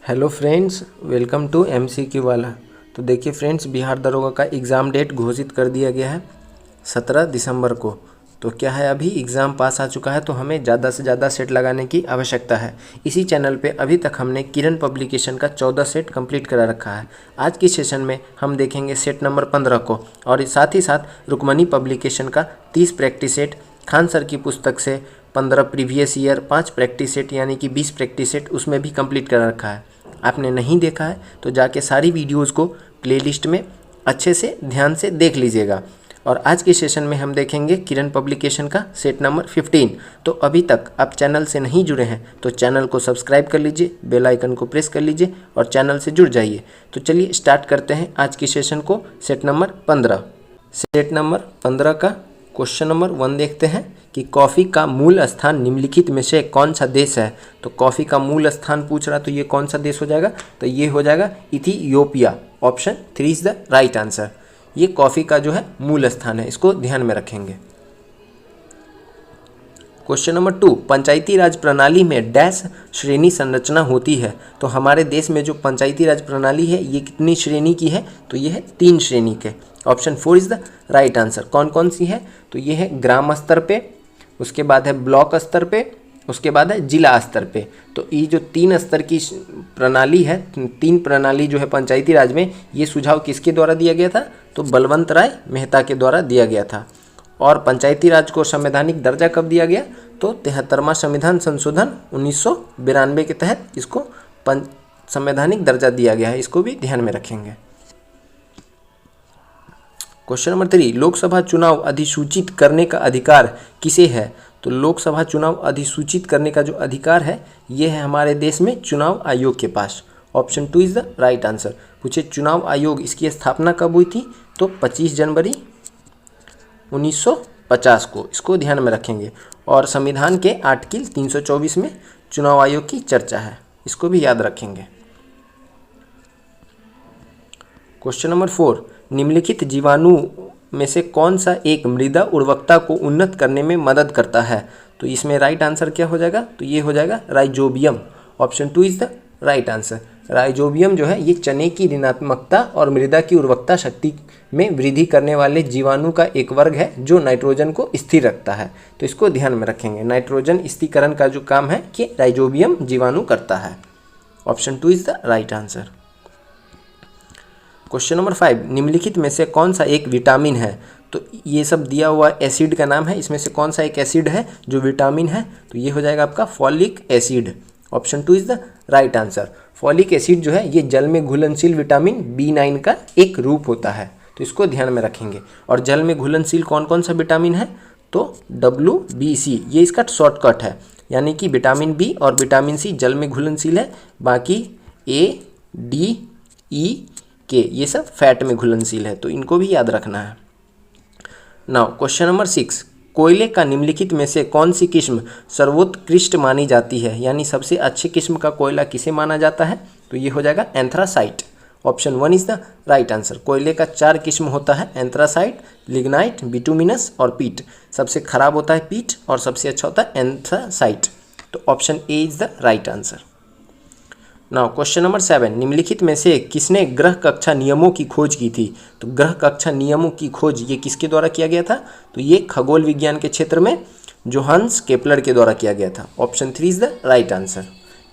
Hello friends, welcome to MCQ वाला। तो देखिए फ्रेंड्स, बिहार दरोगा का एग्ज़ाम डेट घोषित कर दिया गया है 17 दिसंबर को। तो क्या है, अभी एग्ज़ाम पास आ चुका है तो हमें ज़्यादा से ज़्यादा सेट लगाने की आवश्यकता है। इसी चैनल पे अभी तक हमने किरण पब्लिकेशन का 14 सेट कंप्लीट करा रखा है। आज की सेशन में हम देखेंगे सेट नंबर 15 को, और साथ ही साथ रुक्मणी पब्लिकेशन का 30 प्रैक्टिस सेट, खान सर की पुस्तक से 15 प्रीवियस ईयर 5 प्रैक्टिस सेट यानी कि 20 प्रैक्टिस सेट उसमें भी कंप्लीट करा रखा है। आपने नहीं देखा है तो जाके सारी वीडियोज़ को प्लेलिस्ट में अच्छे से ध्यान से देख लीजिएगा। और आज के सेशन में हम देखेंगे किरण पब्लिकेशन का सेट नंबर 15। तो अभी तक आप चैनल से नहीं जुड़े हैं तो चैनल को सब्सक्राइब कर लीजिए, बेल आइकन को प्रेस कर लीजिए और चैनल से जुड़ जाइए। तो चलिए स्टार्ट करते हैं आज की सेशन को। सेट नंबर 15, सेट नंबर 15 का क्वेश्चन नंबर 1 देखते हैं कि कॉफ़ी का मूल स्थान निम्नलिखित में से कौन सा देश है। तो कॉफ़ी का मूल स्थान पूछ रहा, तो ये कौन सा देश हो जाएगा? तो ये हो जाएगा Ethiopia. Option 3 is the right answer. ये कॉफ़ी का जो है मूल स्थान है, इसको ध्यान में रखेंगे। क्वेश्चन नंबर 2, पंचायती राज प्रणाली में डैश श्रेणी संरचना होती है। तो हमारे देश में जो पंचायती राज प्रणाली है ये कितनी श्रेणी की है? तो ये है 3 श्रेणी के। Option 4 is the right answer. कौन कौन सी है? तो ये है ग्राम स्तर पे, उसके बाद है ब्लॉक स्तर पे, उसके बाद है जिला स्तर पे। तो ये जो 3 स्तर की प्रणाली है, 3 प्रणाली जो है पंचायती राज में, ये सुझाव किसके द्वारा दिया गया था? तो बलवंत राय मेहता के द्वारा दिया गया था। और पंचायती राज को संवैधानिक दर्जा कब दिया गया? तो 73वां संविधान संशोधन 1992 के तहत इसको संवैधानिक दर्जा दिया गया है। इसको भी ध्यान में रखेंगे। क्वेश्चन नंबर 3, लोकसभा चुनाव अधिसूचित करने का अधिकार किसे है? तो लोकसभा चुनाव अधिसूचित करने का जो अधिकार है ये है हमारे देश में चुनाव आयोग के पास। Option 2 is the right answer. पूछे चुनाव आयोग इसकी स्थापना कब हुई थी? तो 25 जनवरी 1950 को। इसको ध्यान में रखेंगे। और संविधान के आर्टिकल 324 में चुनाव आयोग की चर्चा है, इसको भी याद रखेंगे। क्वेश्चन नंबर 4, निम्नलिखित जीवाणु में से कौन सा एक मृदा उर्वरकता को उन्नत करने में मदद करता है? तो इसमें राइट आंसर क्या हो जाएगा? तो ये हो जाएगा rhizobium. Option 2 is the right answer. Rhizobium जो है ये चने की ऋणात्मकता और मृदा की उर्वरकता शक्ति में वृद्धि करने वाले जीवाणु का एक वर्ग है जो नाइट्रोजन को स्थिर रखता है। तो इसको ध्यान में रखेंगे। नाइट्रोजन स्थिरीकरण का जो काम है कि राइजोबियम जीवाणु करता है। Option 2 is the right answer. Question number 5, निम्नलिखित में से कौन सा एक विटामिन है? तो ये सब दिया हुआ एसिड का नाम है, इसमें से कौन सा एक एसिड है जो विटामिन है? तो ये हो जाएगा आपका folic acid. Option 2 is the right answer. Folic acid जो है ये जल में घुलनशील विटामिन B9 का एक रूप होता है, तो इसको ध्यान में रखेंगे। और जल में घुलनशील कौन कौन सा विटामिन है? तो WBC, ये इसका शॉर्टकट है। यानी कि विटामिन बी और विटामिन सी जल में घुलनशील है, बाकी A, D, E, K ये सब फैट में घुलनशील है, तो इनको भी याद रखना है। नाउ क्वेश्चन नंबर 6, कोयले का निम्नलिखित में से कौन सी किस्म सर्वोत्कृष्ट मानी जाती है? यानी सबसे अच्छी किस्म का कोयला किसे माना जाता है? तो ये हो जाएगा anthracite. Option 1 is the right answer. कोयले का 4 किस्म होता है, एंथ्रासाइट, लिग्नाइट, बिटुमिनस और पीट। सबसे खराब होता है पीट और सबसे अच्छा होता है एंथ्रासाइट। तो option A is the right answer. Now question number 7, निम्नलिखित में से किसने ग्रह कक्षा नियमों की खोज की थी? तो ग्रह कक्षा नियमों की खोज ये किसके द्वारा किया गया था? तो ये खगोल विज्ञान के क्षेत्र में जोहान्स केपलर के द्वारा किया गया था। Option 3 is the right answer.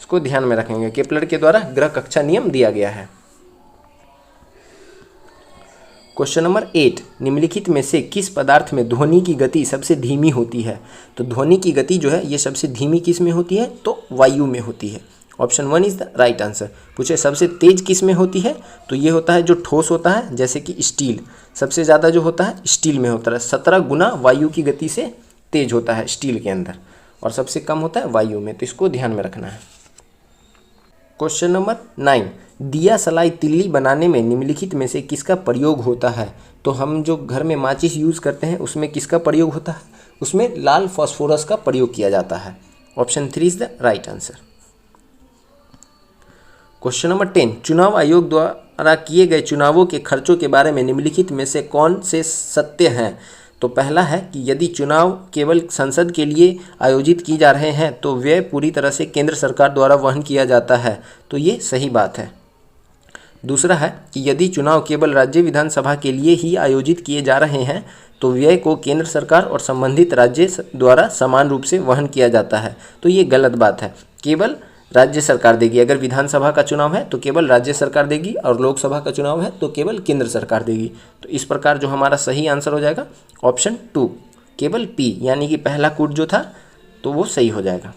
इसको ध्यान में रखेंगे, केपलर के द्वारा ग्रह कक्षा नियम दिया गया है। क्वेश्चन नंबर 8, निम्नलिखित में से किस पदार्थ में ध्वनि की गति सबसे धीमी होती है? तो ध्वनि की गति जो है ये सबसे धीमी किस में होती है? तो वायु में होती है। Option 1 is the right answer. पूछे सबसे तेज किस में होती है? तो ये होता है जो ठोस होता है, जैसे कि स्टील। सबसे ज़्यादा जो होता है स्टील में होता है, 17 गुना वायु की गति से तेज होता है स्टील के अंदर, और सबसे कम होता है वायु में। तो इसको ध्यान में रखना है। क्वेश्चन नंबर 9, दिया सलाई तिल्ली बनाने में निम्नलिखित में से किसका प्रयोग होता है? तो हम जो घर में माचिस यूज़ करते हैं उसमें किसका प्रयोग होता है? उसमें लाल फास्फोरस का प्रयोग किया जाता है। Option 3 is the right answer. Question number 10, चुनाव आयोग द्वारा किए गए चुनावों के खर्चों के बारे में निम्नलिखित में से कौन से सत्य हैं? तो पहला है कि यदि चुनाव केवल संसद के लिए आयोजित की जा रहे हैं तो व्यय पूरी तरह से केंद्र सरकार द्वारा वहन किया जाता है, तो ये सही बात है। दूसरा है कि यदि चुनाव केवल राज्य विधानसभा के लिए ही आयोजित किए जा रहे हैं तो व्यय को केंद्र सरकार और संबंधित राज्य द्वारा समान रूप से वहन किया जाता है, तो ये गलत बात है। केवल राज्य सरकार देगी, अगर विधानसभा का चुनाव है तो केवल राज्य सरकार देगी और लोकसभा का चुनाव है तो केवल केंद्र सरकार देगी। तो इस प्रकार जो हमारा सही आंसर हो जाएगा ऑप्शन 2, केवल पी, यानी कि पहला कूट जो था तो वो सही हो जाएगा।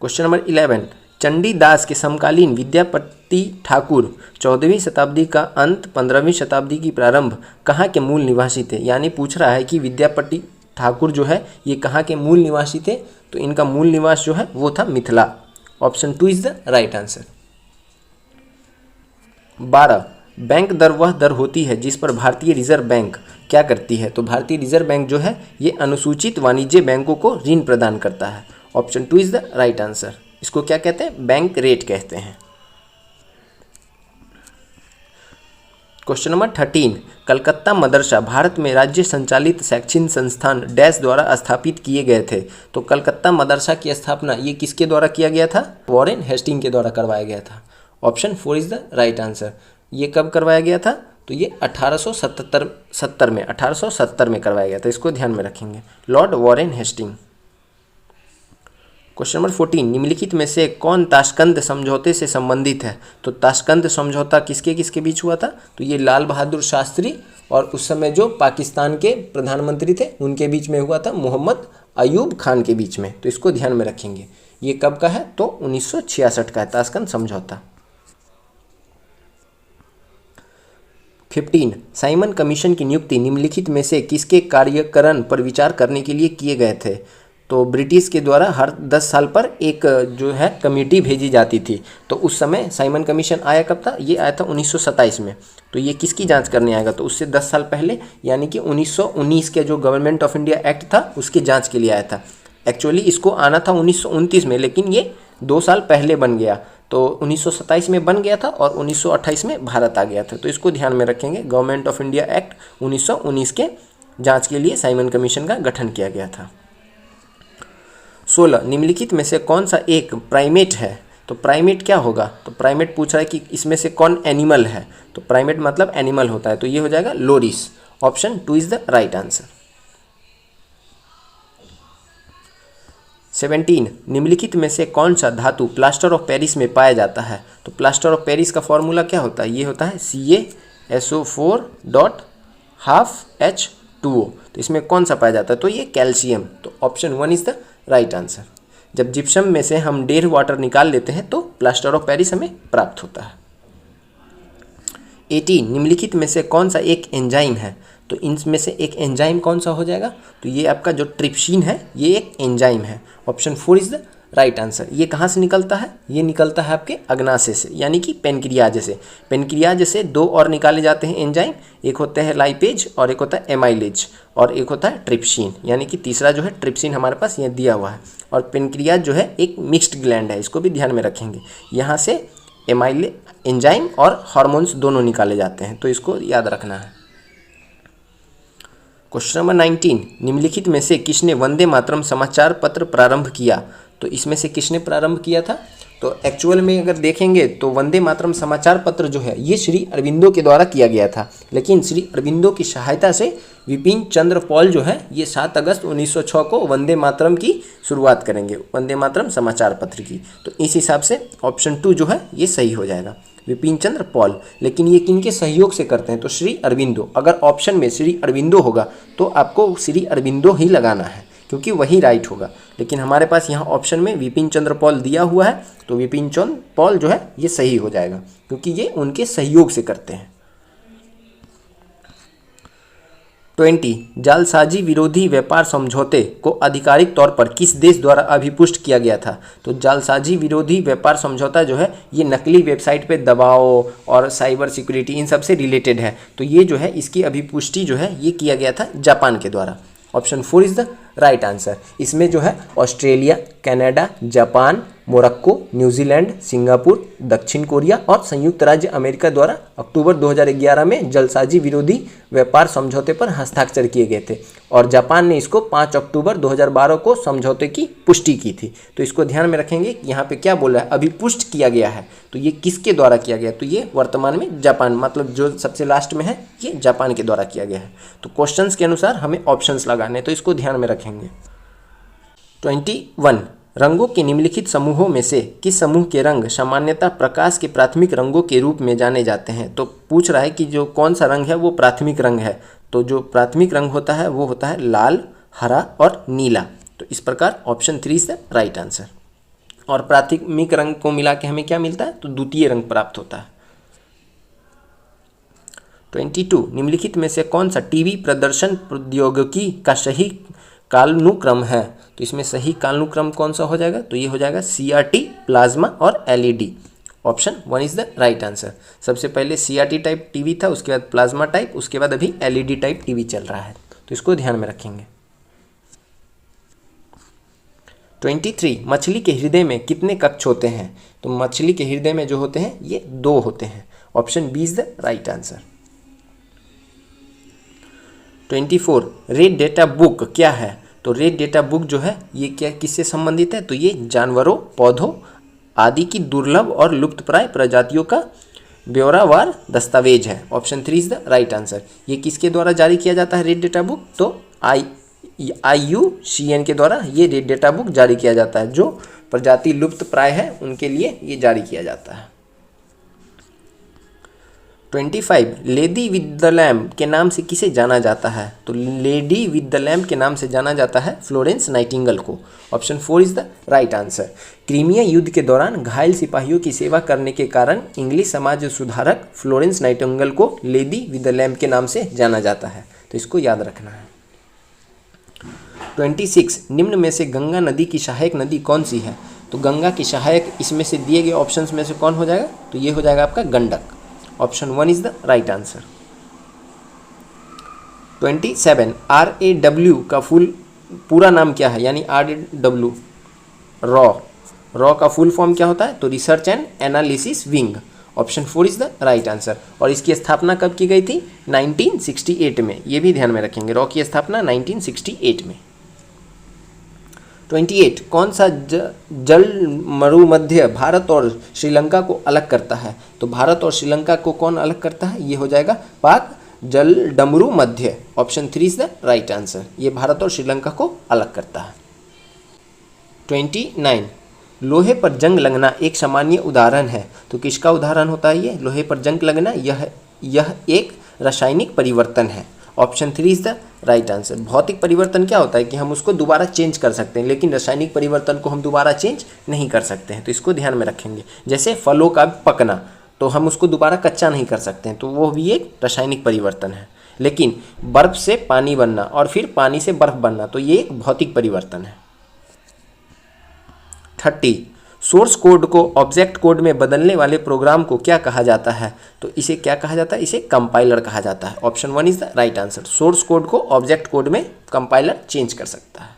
क्वेश्चन नंबर 11, चंडीदास के समकालीन विद्यापति ठाकुर 14वीं शताब्दी का अंत 15वीं शताब्दी की प्रारंभ कहाँ के मूल निवासी थे। यानी पूछ रहा है कि विद्यापति ठाकुर जो है ये कहाँ के मूल निवासी थे, तो इनका मूल निवास जो है वो था Mithila. Option 2 is the right answer. 12, bank दर वह दर होती है जिस पर भारतीय रिजर्व बैंक क्या करती है। तो भारतीय रिजर्व बैंक जो है ये अनुसूचित वाणिज्य बैंकों को ऋण प्रदान करता है। Option 2 is the right answer. इसको क्या कहते हैं, बैंक रेट कहते हैं। क्वेश्चन नंबर 13, कलकत्ता मदरसा भारत में राज्य संचालित शैक्षणिक संस्थान डैश द्वारा स्थापित किए गए थे। तो कलकत्ता मदरसा की स्थापना ये किसके द्वारा किया गया था, वॉरेन हेस्टिंग के द्वारा करवाया गया था। Option 4 is the right answer. ये कब करवाया गया था, तो ये 1870 में करवाया गया था, इसको ध्यान में रखेंगे, Lord Warren Hasting. Question number 14, निम्नलिखित में से कौन ताशकंद समझौते से संबंधित है। तो ताशकंद समझौता किसके किसके बीच हुआ था, तो ये लाल बहादुर शास्त्री और उस समय जो पाकिस्तान के प्रधानमंत्री थे उनके बीच में हुआ था, मोहम्मद अयूब खान के बीच में। तो इसको ध्यान में रखेंगे। ये कब का है, तो 1966 का है ताशकंद समझौता। 15, साइमन कमीशन की नियुक्ति निम्नलिखित में से किसके कार्यकरण पर विचार करने के लिए किए गए थे। तो ब्रिटिश के द्वारा हर 10 साल पर एक जो है कमेटी भेजी जाती थी। तो उस समय साइमन कमीशन आया कब था, ये आया था 1927 में। तो ये किसकी जांच करने आएगा, तो उससे 10 साल पहले यानी कि 1919 के जो गवर्नमेंट ऑफ इंडिया एक्ट था उसकी जांच के लिए आया था। एक्चुअली इसको आना था 1929 में, लेकिन ये 2 साल पहले बन गया। तो 1927 में बन गया था और 1928 में भारत आ गया था। तो इसको ध्यान में रखेंगे, गवर्नमेंट ऑफ इंडिया एक्ट 1919 के जाँच के लिए साइमन कमीशन का गठन किया गया था। 16, निम्नलिखित में से कौन सा एक प्राइमेट है। तो प्राइमेट क्या होगा, तो प्राइमेट पूछ रहा है कि इसमें से कौन एनिमल है। तो प्राइमेट मतलब एनिमल होता है, तो ये हो जाएगा loris. Option 2 is the right answer. 17, निम्नलिखित में से कौन सा धातु प्लास्टर ऑफ पेरिस में पाया जाता है। तो प्लास्टर ऑफ पेरिस का फॉर्मूला क्या होता है, ये होता है CaSO4.12H2O। तो इसमें कौन सा पाया जाता है, तो ये कैल्शियम। तो option 1 is the right answer. जब जिप्सम में से हम 1.5 वाटर निकाल लेते हैं तो प्लास्टर ऑफ पेरिस हमें प्राप्त होता है। 18, निम्नलिखित में से कौन सा एक एंजाइम है। तो इनमें से एक एंजाइम कौन सा हो जाएगा, तो ये आपका जो ट्रिप्सिन है ये एक एंजाइम है। Option 4 is the right answer. ये कहाँ से निकलता है, ये निकलता है आपके अग्नाशय से, यानी कि पेनक्रियाज से। पेनक्रियाज से 2 और निकाले जाते हैं एंजाइम, एक होता है लाइपेज और एक होता है एमाइलेज और एक होता है ट्रिप्सिन, यानी कि तीसरा जो है ट्रिप्सिन हमारे पास ये दिया हुआ है। और पेनक्रियाज जो है एक मिक्स्ड ग्लैंड है, इसको भी ध्यान में रखेंगे। यहाँ से एंजाइम और हार्मोन्स दोनों निकाले जाते हैं, तो इसको याद रखना है। क्वेश्चन नंबर 19, निम्नलिखित में से किसने वंदे मातरम समाचार पत्र प्रारंभ किया। तो इसमें से किसने प्रारंभ किया था, तो एक्चुअल में अगर देखेंगे तो वंदे मातरम समाचार पत्र जो है ये श्री अरविंदो के द्वारा किया गया था। लेकिन श्री अरविंदो की सहायता से विपिन चंद्र पॉल जो है ये 7 अगस्त 1906 को वंदे मातरम की शुरुआत करेंगे, वंदे मातरम समाचार पत्र की। तो इस हिसाब से ऑप्शन 2 जो है ये सही हो जाएगा, विपिन चंद्र पॉल। लेकिन ये किनके सहयोग से करते हैं, तो श्री अरविंदो। अगर ऑप्शन में श्री अरविंदो होगा तो आपको श्री अरविंदो ही लगाना है क्योंकि वही राइट होगा। लेकिन हमारे पास यहाँ ऑप्शन में विपिन चंद्र पॉल दिया हुआ है, तो विपिन चंद्र पॉल जो है ये सही हो जाएगा क्योंकि ये उनके सहयोग से करते हैं। 20, जालसाजी विरोधी व्यापार समझौते को आधिकारिक तौर पर किस देश द्वारा अभिपुष्ट किया गया था। तो जालसाजी विरोधी व्यापार समझौता जो है ये नकली वेबसाइट पे दबाव और साइबर सिक्योरिटी इन सब से रिलेटेड है। तो ये जो है इसकी अभिपुष्टि जो है ये किया गया था जापान के द्वारा। Option 4 is the right answer. इसमें जो है Australia, Canada, Japan, Morocco, New Zealand, Singapore, दक्षिण कोरिया और संयुक्त राज्य अमेरिका द्वारा अक्टूबर 2011 में जलसाजी विरोधी व्यापार समझौते पर हस्ताक्षर किए गए थे और जापान ने इसको 5 अक्टूबर 2012 को समझौते की पुष्टि की थी। तो इसको ध्यान में रखेंगे कि यहाँ पे क्या बोल रहा है, अभी पुष्ट किया गया है, तो ये किसके द्वारा किया गया, तो ये वर्तमान में जापान, मतलब जो सबसे लास्ट में है ये जापान के द्वारा किया गया है। तो क्वेश्चंस के अनुसार हमें ऑप्शंस लगाने, तो इसको ध्यान में रखेंगे। 21 रंगों के निम्नलिखित समूहों में से किस समूह के रंग सामान्यतः प्रकाश के प्राथमिक रंगों के रूप में जाने जाते हैं। तो पूछ रहा है कि जो कौन सा रंग है वो प्राथमिक रंग है। तो जो प्राथमिक रंग होता है वो होता है लाल, हरा और नीला। तो इस प्रकार option 3 is the right answer. और प्राथमिक रंग को मिला के हमें क्या मिलता है, तो द्वितीय रंग प्राप्त होता है। 22 निम्नलिखित में से कौन सा टीवी प्रदर्शन प्रौद्योगिकी का सही कालानुक्रम है। तो इसमें सही कालानुक्रम कौन सा हो जाएगा, तो ये हो जाएगा CRT, प्लाज्मा और LED। Option 1 is the right answer. सबसे पहले CRT टाइप टीवी था, उसके बाद प्लाज्मा टाइप, उसके बाद अभी LED टाइप टीवी चल रहा है, तो इसको ध्यान में रखेंगे। 23 मछली के हृदय में कितने कक्ष होते हैं। तो मछली के हृदय में जो होते हैं ये 2 होते हैं। Option B is the right answer. 24 red data book क्या है। तो रेड डेटा बुक जो है ये क्या किससे संबंधित है, तो ये जानवरों, पौधों आदि की दुर्लभ और लुप्तप्राय प्रजातियों का ब्यौरावार दस्तावेज है। Option 3 is the right answer. ये किसके द्वारा जारी किया जाता है रेड डेटा बुक, तो IUCN के द्वारा ये रेड डेटा बुक जारी किया जाता है। जो प्रजाति लुप्त प्राय है उनके लिए ये जारी किया जाता है। 25 लेडी विद द लैम्प के नाम से किसे जाना जाता है। तो लेडी विद द लैम्प के नाम से जाना जाता है फ्लोरेंस नाइटिंगेल को। Option 4 is the right answer. Crimea युद्ध के दौरान घायल सिपाहियों की सेवा करने के कारण इंग्लिश समाज सुधारक फ्लोरेंस नाइटिंगेल को लेडी विद द लैम्प के नाम से जाना जाता है, तो इसको याद रखना है। 26 निम्न में से गंगा नदी की सहायक नदी कौन सी है। तो गंगा की सहायक इसमें से दिए गए ऑप्शंस में से कौन हो जाएगा, तो ये हो जाएगा आपका Gandak. Option 1 is the right answer. 27 RAW का पूरा नाम क्या है, यानी RAW रॉ का फुल फॉर्म क्या होता है, तो research and analysis wing. Option 4 is the right answer. और इसकी स्थापना कब की गई थी, 1968 में। ये भी ध्यान में रखेंगे, रॉ की स्थापना 1968 में। 28 कौन सा जल मरुमध्य भारत और श्रीलंका को अलग करता है। तो भारत और श्रीलंका को कौन अलग करता है, ये हो जाएगा पाक जल डमरू मध्य। Option 3 is the right answer. ये भारत और श्रीलंका को अलग करता है। 29 लोहे पर जंग लगना एक सामान्य उदाहरण है। तो किसका उदाहरण होता है ये लोहे पर जंग लगना, यह एक रासायनिक परिवर्तन है। Option 3 is the right answer. भौतिक परिवर्तन क्या होता है कि हम उसको दोबारा चेंज कर सकते हैं, लेकिन रासायनिक परिवर्तन को हम दोबारा चेंज नहीं कर सकते हैं, तो इसको ध्यान में रखेंगे। जैसे फलों का पकना, तो हम उसको दोबारा कच्चा नहीं कर सकते हैं, तो वो भी एक रासायनिक परिवर्तन है। लेकिन बर्फ से पानी बनना और फिर पानी से बर्फ बनना, तो ये एक भौतिक परिवर्तन है। 30 सोर्स कोड को ऑब्जेक्ट कोड में बदलने वाले प्रोग्राम को क्या कहा जाता है। तो इसे क्या कहा जाता है, इसे कंपाइलर कहा जाता है। Option 1 is the right answer. Source code को ऑब्जेक्ट कोड में कंपाइलर चेंज कर सकता है।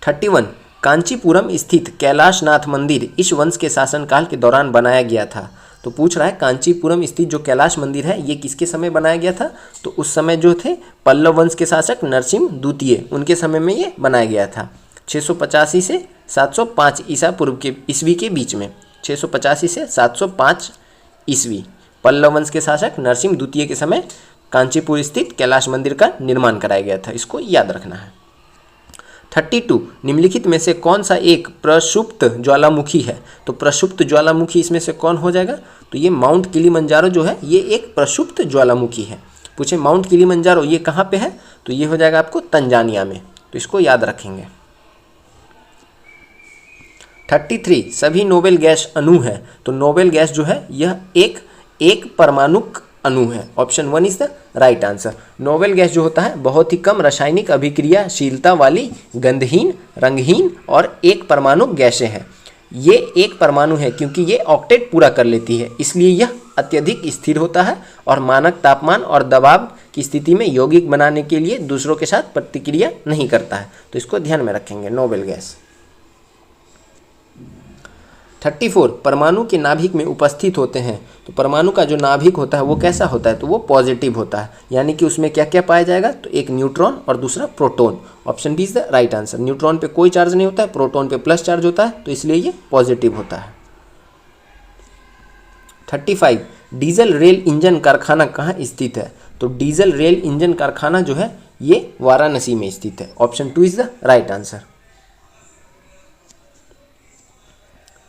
31 कांचीपुरम स्थित कैलाशनाथ मंदिर इस वंश के शासनकाल के दौरान बनाया गया था। तो पूछ रहा है कांचीपुरम स्थित जो कैलाश मंदिर है ये किसके समय बनाया गया था। तो उस समय जो थे पल्लव वंश के शासक नरसिंह द्वितीय, उनके समय में ये बनाया गया था। 685 से 705 ईसा पूर्व के ईस्वी के बीच में। 685 से 705 ईस्वी पल्लव वंश के शासक नरसिंह द्वितीय के समय कांचीपुर स्थित कैलाश मंदिर का निर्माण कराया गया था, इसको याद रखना है। 32 निम्नलिखित में से कौन सा एक प्रसुप्त ज्वालामुखी है। तो प्रसुप्त ज्वालामुखी इसमें से कौन हो जाएगा, तो ये माउंट किलिमंजारो जो है ये एक प्रसुप्त ज्वालामुखी है। पूछे माउंट किलिमंजारो ये कहाँ पे है, तो ये हो जाएगा आपको तंजानिया में, तो इसको याद रखेंगे। 33 सभी नोबेल गैस अणु है। तो नोबेल गैस जो है यह एक परमाणुक अणु है। Option 1 is the right answer. Noble gas जो होता है बहुत ही कम रासायनिक अभिक्रियाशीलता वाली गंधहीन, रंगहीन और एक परमाणु गैसें हैं। ये एक परमाणु है क्योंकि ये ऑक्टेट पूरा कर लेती है, इसलिए यह अत्यधिक स्थिर होता है और मानक तापमान और दबाव की स्थिति में यौगिक बनाने के लिए दूसरों के साथ प्रतिक्रिया नहीं करता है, तो इसको ध्यान में रखेंगे नोबेल गैस। 34 परमाणु के नाभिक में उपस्थित होते हैं। तो परमाणु का जो नाभिक होता है वो कैसा होता है, तो वो पॉजिटिव होता है, यानी कि उसमें क्या क्या पाया जाएगा, तो एक न्यूट्रॉन और दूसरा proton. Option B is the right answer. Neutron पे कोई चार्ज नहीं होता है, प्रोटॉन पे प्लस चार्ज होता है, तो इसलिए ये पॉजिटिव होता है। 35 डीजल रेल इंजन कारखाना कहाँ स्थित है, तो डीजल रेल इंजन कारखाना जो है ये वाराणसी में स्थित है। Option 2 is the right answer.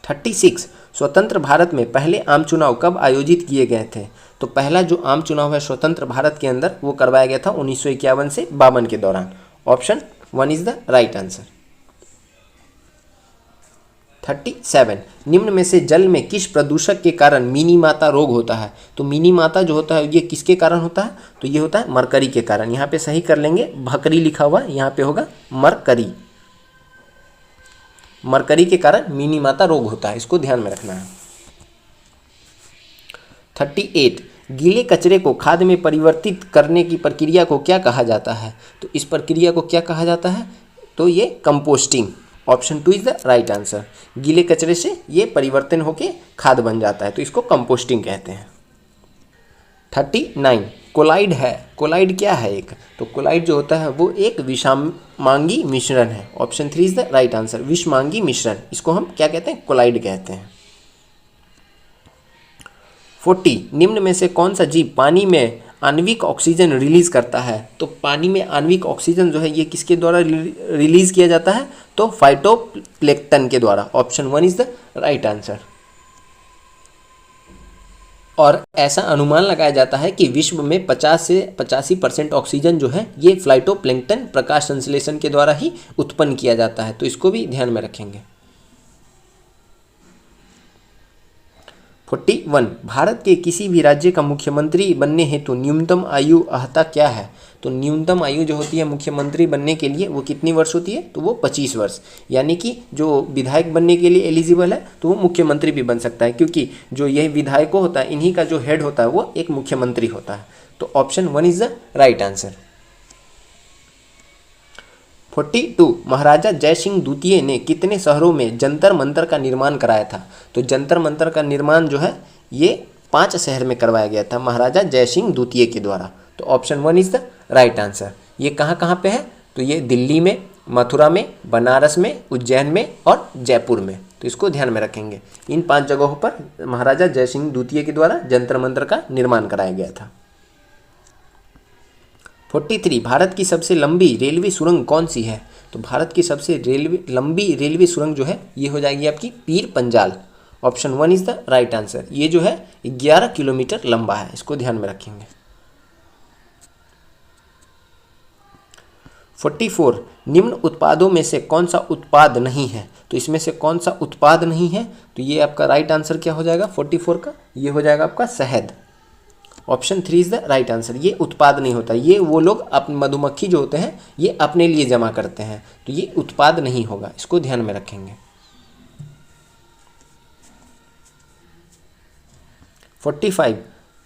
36 स्वतंत्र भारत में पहले आम चुनाव कब आयोजित किए गए थे, तो पहला जो आम चुनाव है स्वतंत्र भारत के अंदर वो करवाया गया था 1951 से 52 के दौरान। Option 1 is the right answer. 37 निम्न में से जल में किस प्रदूषक के कारण मिनीमाता रोग होता है, तो मिनीमाता जो होता है ये किसके कारण होता है, तो ये होता है मरकरी के कारण। यहाँ पे सही कर लेंगे, भकरी लिखा हुआ, यहाँ पे होगा मरकरी। मरकरी के कारण मिनीमाता रोग होता है, इसको ध्यान में रखना है। 38 गीले कचरे को खाद में परिवर्तित करने की प्रक्रिया को क्या कहा जाता है, तो इस प्रक्रिया को क्या कहा जाता है, तो ये composting. Option 2 is the right answer. गीले कचरे से ये परिवर्तन होके खाद बन जाता है, तो इसको कंपोस्टिंग कहते हैं। 39 कोलाइड है, कोलाइड क्या है एक, तो कोलाइड जो होता है वो एक विषमांगी मिश्रण है। Option 3 is the right answer. विषमांगी मिश्रण, इसको हम क्या कहते हैं, कोलाइड कहते हैं। 40 निम्न में से कौन सा जीव पानी में आणविक ऑक्सीजन रिलीज करता है, तो पानी में आणविक ऑक्सीजन जो है ये किसके द्वारा रिलीज किया जाता है, तो फाइटोप्लैंक्टन के द्वारा। Option 1 is the right answer. और ऐसा अनुमान लगाया जाता है कि विश्व में 50 से 85% ऑक्सीजन जो है ये फाइटोप्लैंक्टन प्रकाश संश्लेषण के द्वारा ही उत्पन्न किया जाता है, तो इसको भी ध्यान में रखेंगे। 41 भारत के किसी भी राज्य का मुख्यमंत्री बनने हेतु न्यूनतम आयु अहता क्या है, तो न्यूनतम आयु जो होती है मुख्यमंत्री बनने के लिए वो कितनी वर्ष होती है, तो वो 25 वर्ष। यानी कि जो विधायक बनने के लिए एलिजिबल है तो वो मुख्यमंत्री भी बन सकता है, क्योंकि जो यह विधायकों होता है इन्हीं का जो हेड होता है वो एक मुख्यमंत्री होता है। तो option 1 is the right answer. 42 महाराजा जयसिंह द्वितीय ने कितने शहरों में जंतर मंतर का निर्माण कराया था, तो जंतर मंतर का निर्माण जो है ये 5 शहर में करवाया गया था महाराजा जयसिंह द्वितीय के द्वारा। तो option 1 is the right answer. ये कहाँ कहाँ पे है, तो ये दिल्ली में, मथुरा में, बनारस में, उज्जैन में और जयपुर में, तो इसको ध्यान में रखेंगे। इन 5 जगहों पर महाराजा जयसिंह द्वितीय के द्वारा जंतर मंतर का निर्माण कराया गया था। 43 भारत की सबसे लंबी रेलवे सुरंग कौन सी है, तो भारत की सबसे लंबी रेलवे सुरंग जो है ये हो जाएगी आपकी Pir Panjal. Option 1 is the right answer. ये जो है 11 किलोमीटर लंबा है, इसको ध्यान में रखेंगे। 44 निम्न उत्पादों में से कौन सा उत्पाद नहीं है, तो इसमें से कौन सा उत्पाद नहीं है, तो ये आपका राइट आंसर क्या हो जाएगा 44 का, ये हो जाएगा आपका शहद। Option 3 is the right answer. ये उत्पाद नहीं होता, ये वो लोग अपने मधुमक्खी जो होते हैं ये अपने लिए जमा करते हैं, तो ये उत्पाद नहीं होगा, इसको ध्यान में रखेंगे। 45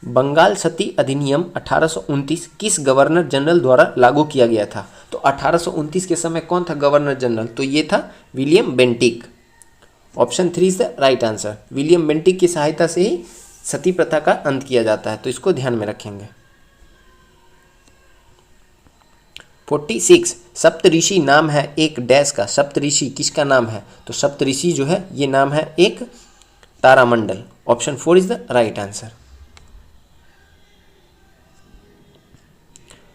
बंगाल सती अधिनियम 1829 किस गवर्नर जनरल द्वारा लागू किया गया था, तो 1829 के समय कौन था गवर्नर जनरल, तो ये था William Bentinck. Option 3 is the right answer. William Bentinck की सहायता से ही सती प्रथा का अंत किया जाता है, तो इसको ध्यान में रखेंगे। 46 सप्तऋषि नाम है एक डैश का, सप्तऋषि किसका नाम है, तो सप्तऋषि जो है ये नाम है एक तारामंडल। Option 4 is the right answer.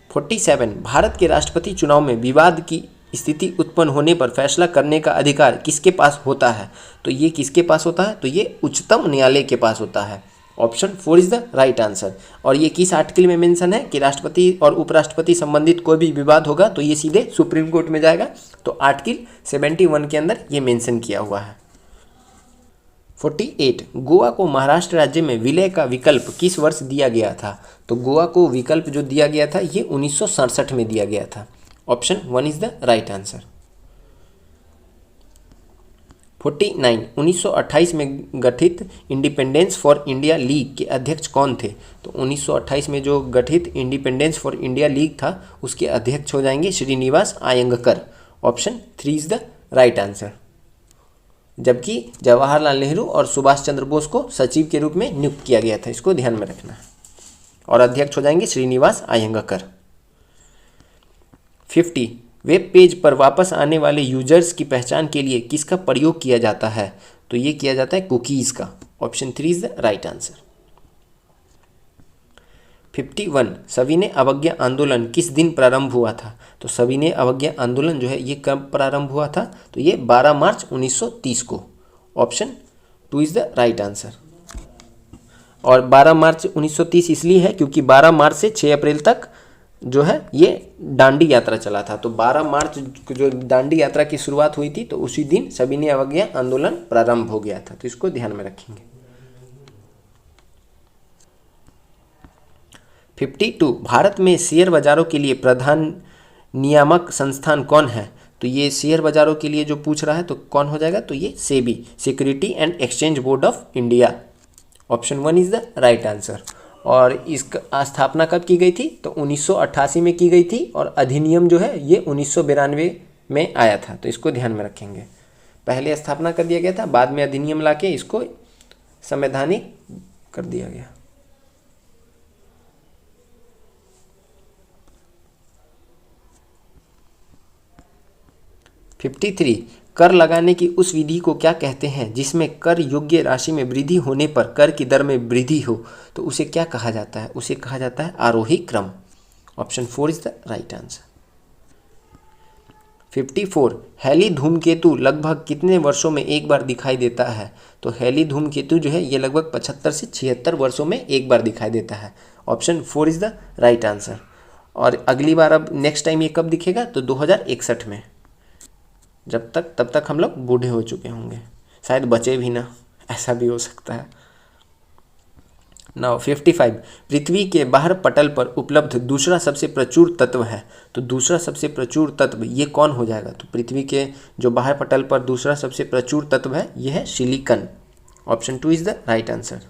47 Bharat के राष्ट्रपति चुनाव में विवाद की स्थिति उत्पन्न होने पर फैसला करने का अधिकार किसके पास होता है, तो ये किसके पास होता है, तो ये उच्चतम न्यायालय के पास होता है। Option 4 is the right answer. और ये किस आर्टिकल में मेंशन है कि राष्ट्रपति और उपराष्ट्रपति संबंधित कोई भी विवाद होगा तो ये सीधे सुप्रीम कोर्ट में जाएगा, तो आर्टिकल 71 के अंदर ये मेंशन किया हुआ है। 48 गोवा को महाराष्ट्र राज्य में विलय का विकल्प किस वर्ष दिया गया था, तो गोवा को विकल्प जो दिया गया था ये 1967 में दिया गया था। Option 1 is the right answer. 49 1928 में गठित इंडिपेंडेंस फॉर इंडिया लीग के अध्यक्ष कौन थे, तो 1928 में जो गठित इंडिपेंडेंस फॉर इंडिया लीग था उसके अध्यक्ष हो जाएंगे Srinivas Iyengar. Option 3 is the right answer. जबकि जवाहरलाल नेहरू और सुभाष चंद्र बोस को सचिव के रूप में नियुक्त किया गया था, इसको ध्यान में रखना है। और अध्यक्ष हो जाएंगे श्रीनिवास अय्यंगार। 50 वेब पेज पर वापस आने वाले यूजर्स की पहचान के लिए किसका प्रयोग किया जाता है? तो ये किया जाता है कुकीज़ का। Option 3 is the right answer. 51 सविनय अवज्ञा आंदोलन किस दिन प्रारंभ हुआ था? तो सविनय अवज्ञा आंदोलन जो है ये कब प्रारंभ हुआ था? तो ये 12 मार्च 1930 को। Option 2 is the right answer. और 12 मार्च 1930 इसलिए है क्योंकि 12 मार्च से 6 अप्रैल तक जो है ये दांडी यात्रा चला था। तो 12 मार्च जो दांडी यात्रा की शुरुआत हुई थी तो उसी दिन सविनय अवज्ञा आंदोलन प्रारंभ हो गया था, तो इसको ध्यान में रखेंगे। 52 भारत में शेयर बाजारों के लिए प्रधान नियामक संस्थान कौन है? तो ये शेयर बाजारों के लिए जो पूछ रहा है तो कौन हो जाएगा? तो ये SEBI, security and exchange board of India. Option 1 is the right answer. और इसका स्थापना कब की गई थी? तो 1988 में की गई थी और अधिनियम जो है ये 1992 में आया था, तो इसको ध्यान में रखेंगे। पहले स्थापना कर दिया गया था, बाद में अधिनियम लाके इसको संवैधानिक कर दिया गया। फिफ्टी 53 कर लगाने की उस विधि को क्या कहते हैं जिसमें कर योग्य राशि में वृद्धि होने पर कर की दर में वृद्धि हो? तो उसे क्या कहा जाता है? उसे कहा जाता है आरोही क्रम। Option 4 is the right answer. 54 Halley धूमकेतु लगभग कितने वर्षों में एक बार दिखाई देता है? तो हैली धूमकेतु जो है ये लगभग 75 से 76 वर्षों में एक बार दिखाई देता है। Option 4 is the right answer. और अगली बार अब नेक्स्ट टाइम ये कब दिखेगा? तो 2061 में, तब तक हम लोग बूढ़े हो चुके होंगे, शायद बचे भी ना, ऐसा भी हो सकता है। नाउ 55 पृथ्वी के बाहर पटल पर उपलब्ध दूसरा सबसे प्रचुर तत्व है। तो दूसरा सबसे प्रचुर तत्व ये कौन हो जाएगा? तो पृथ्वी के जो बाहर पटल पर दूसरा सबसे प्रचुर तत्व है यह है silicon. Option 2 is the right answer.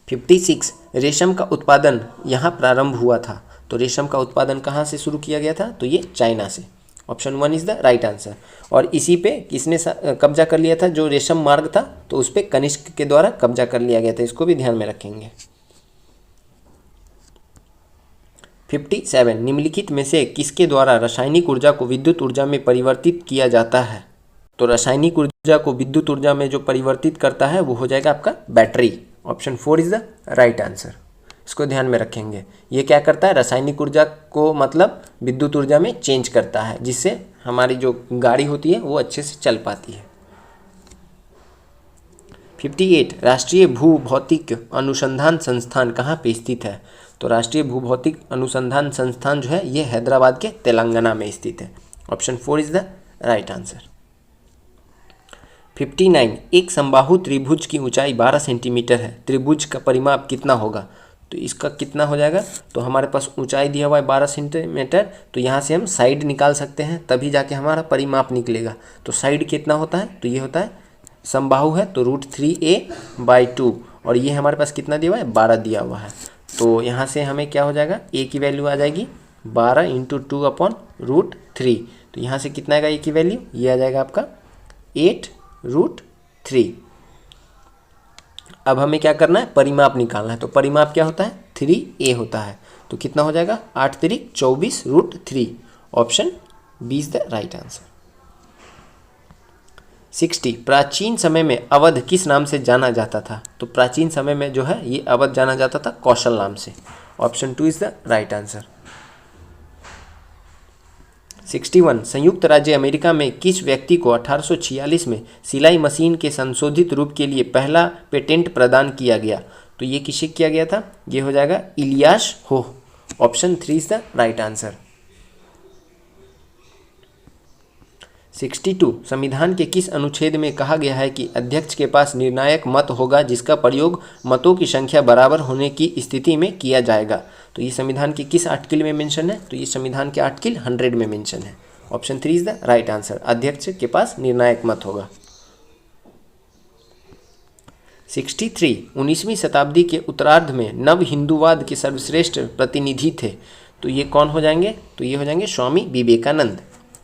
56 रेशम का उत्पादन यहाँ प्रारंभ हुआ था। तो रेशम का उत्पादन कहाँ से शुरू किया गया था? तो ये चाइना से। Option 1 is the right answer. और इसी पे किसने कब्जा कर लिया था? जो रेशम मार्ग था तो उस पे कनिष्क के द्वारा कब्जा कर लिया गया था, इसको भी ध्यान में रखेंगे। 57 निम्नलिखित में से किसके द्वारा रासायनिक ऊर्जा को विद्युत ऊर्जा में परिवर्तित किया जाता है? तो रासायनिक ऊर्जा को विद्युत ऊर्जा में जो परिवर्तित करता है वो हो जाएगा आपका battery. Option 4 is the right answer. इसको ध्यान में रखेंगे। ये क्या करता है? रासायनिक ऊर्जा को मतलब विद्युत ऊर्जा में चेंज करता है, जिससे हमारी जो गाड़ी होती है वो अच्छे से चल पाती है। 58 राष्ट्रीय भूभौतिक अनुसंधान संस्थान कहाँ पे स्थित है? तो राष्ट्रीय भूभौतिक अनुसंधान संस्थान जो है ये हैदराबाद के तेलंगाना में स्थित है। Option 4 is the right answer. 59 एक समबाहु त्रिभुज की ऊंचाई 12 सेंटीमीटर है, त्रिभुज का परिमाप कितना होगा? तो इसका कितना हो जाएगा? तो हमारे पास ऊंचाई दिया हुआ है 12 सेंटीमीटर, तो यहाँ से हम साइड निकाल सकते हैं, तभी जाके हमारा परिमाप निकलेगा। तो साइड कितना होता है? तो ये होता है समबाहु है तो √3a/2, और ये हमारे पास कितना दिया हुआ है? 12 दिया हुआ है। तो यहाँ से हमें क्या हो जाएगा? a की वैल्यू आ जाएगी 12 × 2/√3। तो यहाँ से कितना आएगा a की वैल्यू? ये आ जाएगा आपका 8√3। अब हमें क्या करना है? परिमाप निकालना है। तो परिमाप क्या होता है? 3a होता है। तो कितना हो जाएगा? 8 × 24√3। Option B is the right answer. 60 प्राचीन समय में अवध किस नाम से जाना जाता था? तो प्राचीन समय में जो है ये अवध जाना जाता था कौशल नाम से। Option 2 is the right answer. 61 संयुक्त राज्य अमेरिका में किस व्यक्ति को 1846 में सिलाई मशीन के संशोधित रूप के लिए पहला पेटेंट प्रदान किया गया? तो ये किसे किया गया था? ये हो जाएगा इलियास हो। Option 3 is the right answer. 62 संविधान के किस अनुच्छेद में कहा गया है कि अध्यक्ष के पास निर्णायक मत होगा जिसका प्रयोग मतों की संख्या बराबर होने की स्थिति में किया जाएगा? तो ये संविधान के किस आर्टिकल में मेंशन है? तो ये संविधान के आर्टिकल 100 में मेंशन है। Option 3 is the right answer. अध्यक्ष के पास निर्णायक मत होगा। 63 19वीं शताब्दी के उत्तरार्ध में नव हिंदूवाद के सर्वश्रेष्ठ प्रतिनिधि थे। तो ये कौन हो जाएंगे? तो ये हो जाएंगे Swami Vivekananda.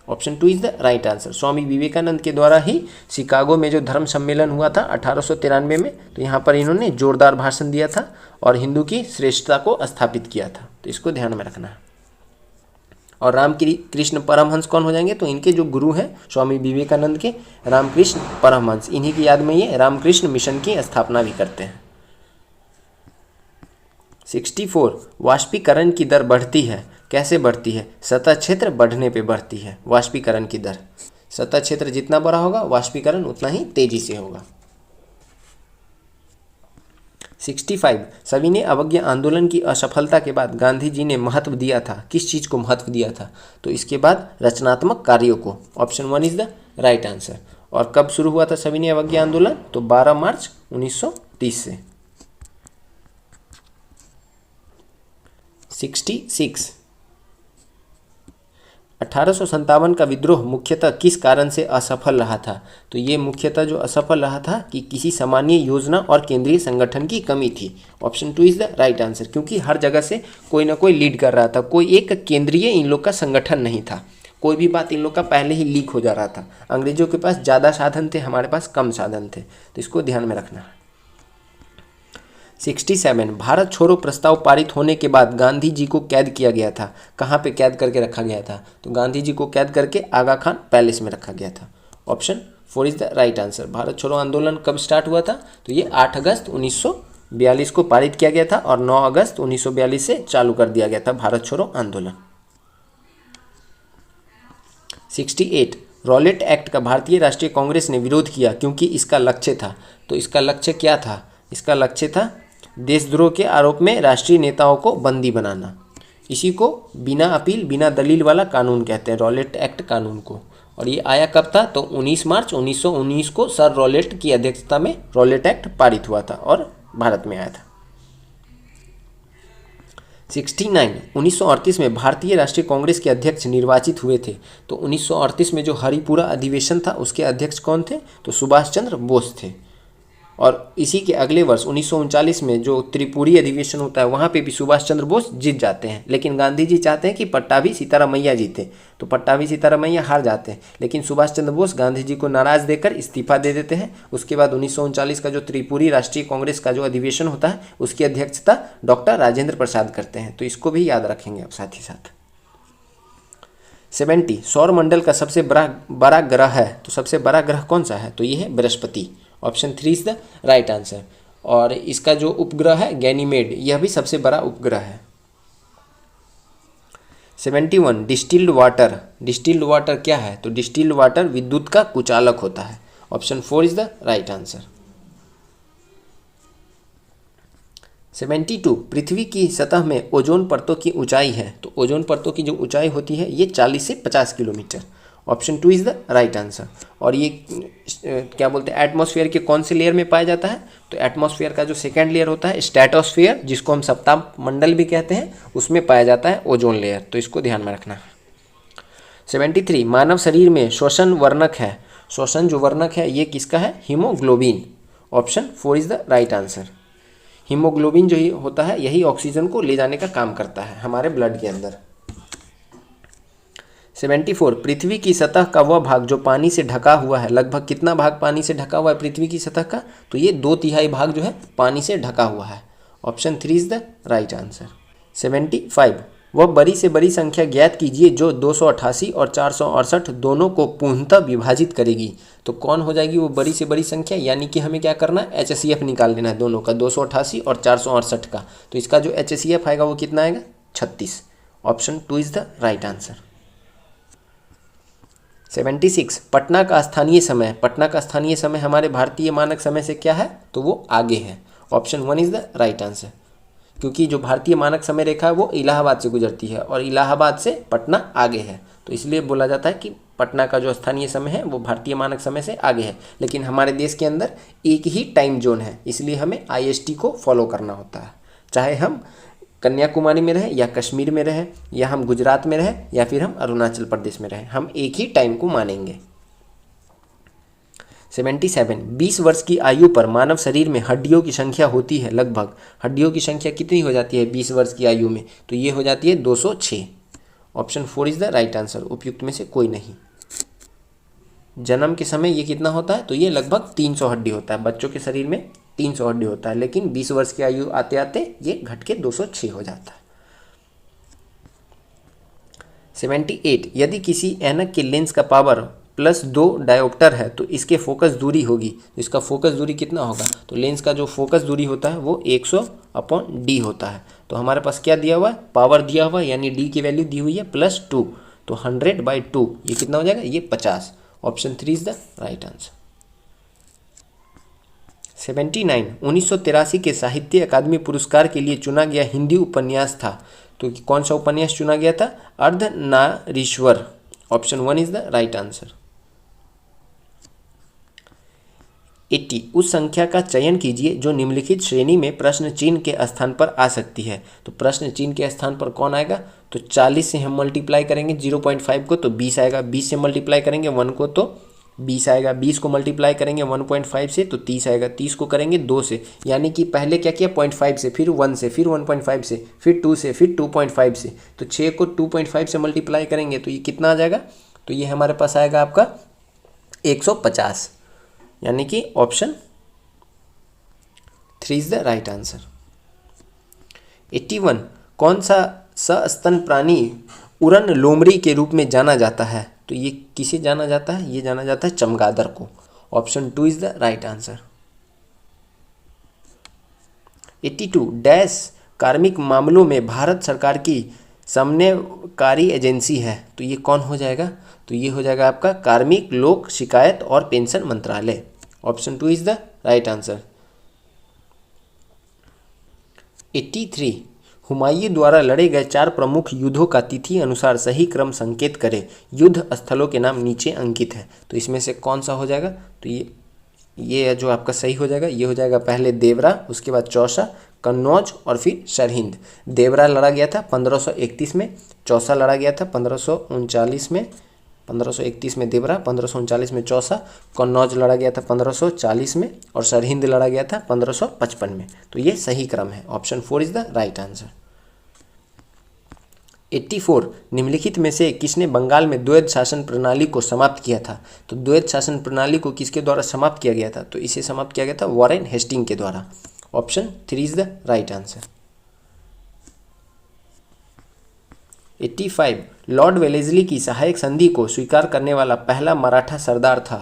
Option 2 is the right answer. Swami Vivekananda के द्वारा ही शिकागो में जो धर्म सम्मेलन हुआ था 1893 में, तो यहाँ पर इन्होंने जोरदार भाषण दिया था और हिंदू की श्रेष्ठता को स्थापित किया था, तो इसको ध्यान में रखना है। और रामकृष्ण परमहंस कौन हो जाएंगे, तो इनके जो गुरु हैं स्वामी विवेकानंद के रामकृष्ण परमहंस, इन्हीं की याद में ये रामकृष्ण मिशन की स्थापना भी करते हैं। 64 वाष्पीकरण की दर बढ़ती है, कैसे बढ़ती है, सतह क्षेत्र बढ़ने पे बढ़ती है वाष्पीकरण की दर। सतह क्षेत्र जितना बड़ा होगा वाष्पीकरण उतना ही तेजी से होगा। 65 सविनय अवज्ञा आंदोलन की असफलता के बाद गांधी जी ने महत्व दिया था, किस चीज़ को महत्व दिया था, तो इसके बाद रचनात्मक कार्यों को। Option 1 is the right answer. और कब शुरू हुआ था सविनय अवज्ञा आंदोलन, तो 12 मार्च 1930 से। 66 1857 का विद्रोह मुख्यतः किस कारण से असफल रहा था, तो ये मुख्यतः जो असफल रहा था कि किसी सामान्य योजना और केंद्रीय संगठन की कमी थी। Option 2 is the right answer, क्योंकि हर जगह से कोई ना कोई लीड कर रहा था, कोई एक केंद्रीय इन लोग का संगठन नहीं था, कोई भी बात इन लोग का पहले ही लीक हो जा रहा था। अंग्रेजों के पास ज़्यादा साधन थे, हमारे पास कम साधन थे, तो इसको ध्यान में रखना है। 67 भारत छोड़ो प्रस्ताव पारित होने के बाद गांधी जी को कैद किया गया था, कहाँ पे कैद करके रखा गया था, तो गांधी जी को कैद करके आगा खान पैलेस में रखा गया था। Option 4 is the right answer. Bharat छोड़ो आंदोलन कब स्टार्ट हुआ था, तो ये 8 अगस्त 1942 को पारित किया गया था और 9 अगस्त 1942 से चालू कर दिया गया था भारत छोड़ो आंदोलन। 68 रॉलेट एक्ट का भारतीय राष्ट्रीय कांग्रेस ने विरोध किया क्योंकि इसका लक्ष्य था, तो इसका लक्ष्य क्या था, इसका लक्ष्य था देशद्रोह के आरोप में राष्ट्रीय नेताओं को बंदी बनाना। इसी को बिना अपील बिना दलील वाला कानून कहते हैं, रॉलेट एक्ट कानून को। और ये आया कब था, तो 19 मार्च 1919 को सर रॉलेट की अध्यक्षता में रॉलेट एक्ट पारित हुआ था और भारत में आया था। 69 1938 में भारतीय राष्ट्रीय कांग्रेस के अध्यक्ष निर्वाचित हुए थे, तो 1938 में जो हरिपुरा अधिवेशन था उसके अध्यक्ष कौन थे, तो सुभाष चंद्र बोस थे। और इसी के अगले वर्ष 1939 में जो त्रिपुरी अधिवेशन होता है वहाँ पे भी सुभाष चंद्र बोस जीत जाते हैं, लेकिन गांधी जी चाहते हैं कि पट्टाभी सीतारामैया जीते, तो पट्टाभी सीतारामैया हार जाते हैं, लेकिन सुभाष चंद्र बोस गांधी जी को नाराज़ देकर इस्तीफा दे देते हैं। उसके बाद 1939 का जो त्रिपुरी राष्ट्रीय कांग्रेस का जो अधिवेशन होता है उसकी अध्यक्षता डॉक्टर राजेंद्र प्रसाद करते हैं, तो इसको भी याद रखेंगे आप साथ ही साथ। 70 सौर मंडल का सबसे बड़ा ग्रह है, तो सबसे बड़ा ग्रह कौन सा है, तो ये है Brihaspati. Option 3 is the right answer. और इसका जो उपग्रह है गैनीमेड, यह भी सबसे बड़ा उपग्रह है। 71 डिस्टिल्ड वाटर, डिस्टिल्ड वाटर क्या है, तो डिस्टिल्ड वाटर विद्युत का कुचालक होता है। Option 4 is the right answer. 72 पृथ्वी की सतह में ओजोन परतों की ऊंचाई है, तो ओजोन परतों की जो ऊंचाई होती है ये 40 से 50 kilometre. Option 2 is the right answer. और ये क्या बोलते हैं, एटमॉस्फेयर के कौन से लेयर में पाया जाता है, तो एटमॉस्फेयर का जो सेकेंड लेयर होता है स्ट्रेटोस्फेयर, जिसको हम सप्ताह मंडल भी कहते हैं, उसमें पाया जाता है ओजोन लेयर, तो इसको ध्यान में रखना है। 73 मानव शरीर में श्वसन वर्णक है, श्वसन जो वर्णक है ये किसका है, haemoglobin. Option 4 is the right answer. Haemoglobin जो होता है यही ऑक्सीजन को ले जाने का काम करता है हमारे ब्लड के अंदर। 74 पृथ्वी की सतह का वह भाग जो पानी से ढका हुआ है, लगभग कितना भाग पानी से ढका हुआ है पृथ्वी की सतह का, तो ये 2/3 भाग जो है पानी से ढका हुआ है। Option 3 is the right answer. 75 वह बड़ी से बड़ी संख्या ज्ञात कीजिए जो 288 और 468 दोनों को पूर्णतः विभाजित करेगी, तो कौन हो जाएगी वो बड़ी से बड़ी संख्या, यानी कि हमें क्या करना है, HCF निकाल लेना है दोनों का, 288 और 468 का, तो इसका जो HCF आएगा वो कितना आएगा, 36। Option 2 is the right answer. 76 Patna का स्थानीय समय, पटना का स्थानीय समय हमारे भारतीय मानक समय से क्या है, तो वो आगे है। Option 1 is the right answer, क्योंकि जो भारतीय मानक समय रेखा है वो इलाहाबाद से गुजरती है और इलाहाबाद से पटना आगे है, तो इसलिए बोला जाता है कि पटना का जो स्थानीय समय है वो भारतीय मानक समय से आगे है। लेकिन हमारे देश के अंदर एक ही टाइम जोन है, इसलिए हमें IST को फॉलो करना होता है, चाहे हम कन्याकुमारी में रहे या कश्मीर में रहे या हम गुजरात में रहे या फिर हम अरुणाचल प्रदेश में रहे, हम एक ही टाइम को मानेंगे। 77 20 वर्ष की आयु पर मानव शरीर में हड्डियों की संख्या होती है लगभग, हड्डियों की संख्या कितनी हो जाती है 20 वर्ष की आयु में, तो ये हो जाती है 206। Option 4 is the right answer, उपयुक्त में से कोई नहीं। जन्म के समय ये कितना होता है, तो ये लगभग 300 हड्डी होता है, बच्चों के शरीर में 300 हड्डी होता है, लेकिन 20 वर्ष की आयु आते आते ये घट के 206 हो जाता है। 78, यदि यदि ऐनक के लेंस का पावर +2 डायोप्टर है तो इसके फोकस दूरी होगी, इसका फोकस दूरी कितना होगा, तो लेंस का जो फोकस दूरी होता है वो 100/d होता है। तो हमारे पास क्या दिया हुआ है, पावर दिया हुआ है, यानी d की वैल्यू दी हुई है +2, तो 100/2 ये कितना हो जाएगा, ये 50। Option 3 is the right answer. 79, 1983 के साहित्य अकादमी पुरस्कार के लिए चुना गया हिंदी उपन्यास था, तो कौन सा उपन्यास चुना गया था, Ardhanarishwar. Option 1 is the right answer. 80, उस संख्या का चयन कीजिए जो निम्नलिखित श्रेणी में प्रश्न चिन्ह के स्थान पर आ सकती है। तो प्रश्न चिन्ह के स्थान पर कौन आएगा, तो 40 से हम मल्टीप्लाई करेंगे 0.5 को तो 20 आएगा, 20 से मल्टीप्लाई करेंगे 1 को तो 20 आएगा, 20 को मल्टीप्लाई करेंगे 1.5 से तो 30 आएगा, 30 को करेंगे 2 से, यानी कि पहले क्या किया 0.5 से, फिर 1 से, फिर 1.5 से, फिर 2 से, फिर 2.5 से, तो 6 को 2.5 से मल्टीप्लाई करेंगे तो ये कितना आ जाएगा, तो ये हमारे पास आएगा आपका 150, यानी कि option 3 is the right answer. 81, कौन सा सस्तन प्राणी उड़न लोमड़ी के रूप में जाना जाता है, तो ये किसे जाना जाता है, ये जाना जाता है चमगादड़ को। Option 2 is the right answer. 82, dash कार्मिक मामलों में भारत सरकार की समन्वयकारी एजेंसी है, तो ये कौन हो जाएगा, तो ये हो जाएगा आपका कार्मिक लोक शिकायत और पेंशन मंत्रालय। Option 2 is the right answer. 83, Humayun द्वारा लड़े गए 4 प्रमुख युद्धों का तिथि अनुसार सही क्रम संकेत करें, युद्ध स्थलों के नाम नीचे अंकित है, तो इसमें से कौन सा हो जाएगा, तो ये जो आपका सही हो जाएगा, ये हो जाएगा पहले देवरा, उसके बाद चौसा, कन्नौज और फिर सरहिंद। देवरा लड़ा गया था 1531 में, चौसा लड़ा गया था 1539 में, 1531 में देवरा, 1539 में चौसा, कन्नौज लड़ा गया था 1540 में और सरहिंद लड़ा गया था 1555 में, तो ये सही क्रम है। Option 4 is the right answer. 84, निम्नलिखित में से किसने बंगाल में द्वैध शासन प्रणाली को समाप्त किया था, तो द्वैध शासन प्रणाली को किसके द्वारा समाप्त किया गया था, तो इसे समाप्त किया गया था वॉरेन हेस्टिंग के द्वारा। Option 3 is the right answer. 85, Lord Wellesley की सहायक संधि को स्वीकार करने वाला पहला मराठा सरदार था,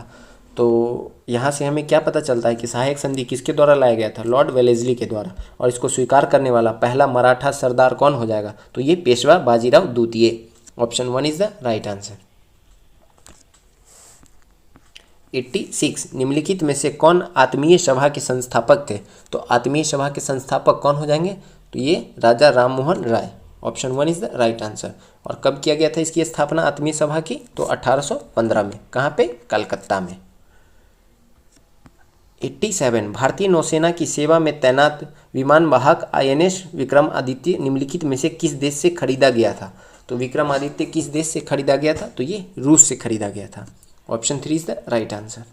तो यहाँ से हमें क्या पता चलता है कि सहायक संधि किसके द्वारा लाया गया था, लॉर्ड वेलेस्ली के द्वारा, और इसको स्वीकार करने वाला पहला मराठा सरदार कौन हो जाएगा, तो ये पेशवा बाजीराव द्वितीय। Option 1 is the right answer. 86, निम्नलिखित में से कौन आत्मीय सभा के संस्थापक थे, तो आत्मीय सभा के संस्थापक कौन हो जाएंगे, तो ये Raja Rammohan Roy. Option 1 is the right answer. और कब किया गया था इसकी स्थापना आत्मीय सभा की, तो 1815 में, कहाँ पे, कलकत्ता में। 87, भारतीय नौसेना की सेवा में तैनात विमान वाहक INS विक्रमादित्य निम्नलिखित में से किस देश से खरीदा गया था, तो विक्रमादित्य किस देश से खरीदा गया था, तो ये रूस से खरीदा गया था। Option 3 is the right answer.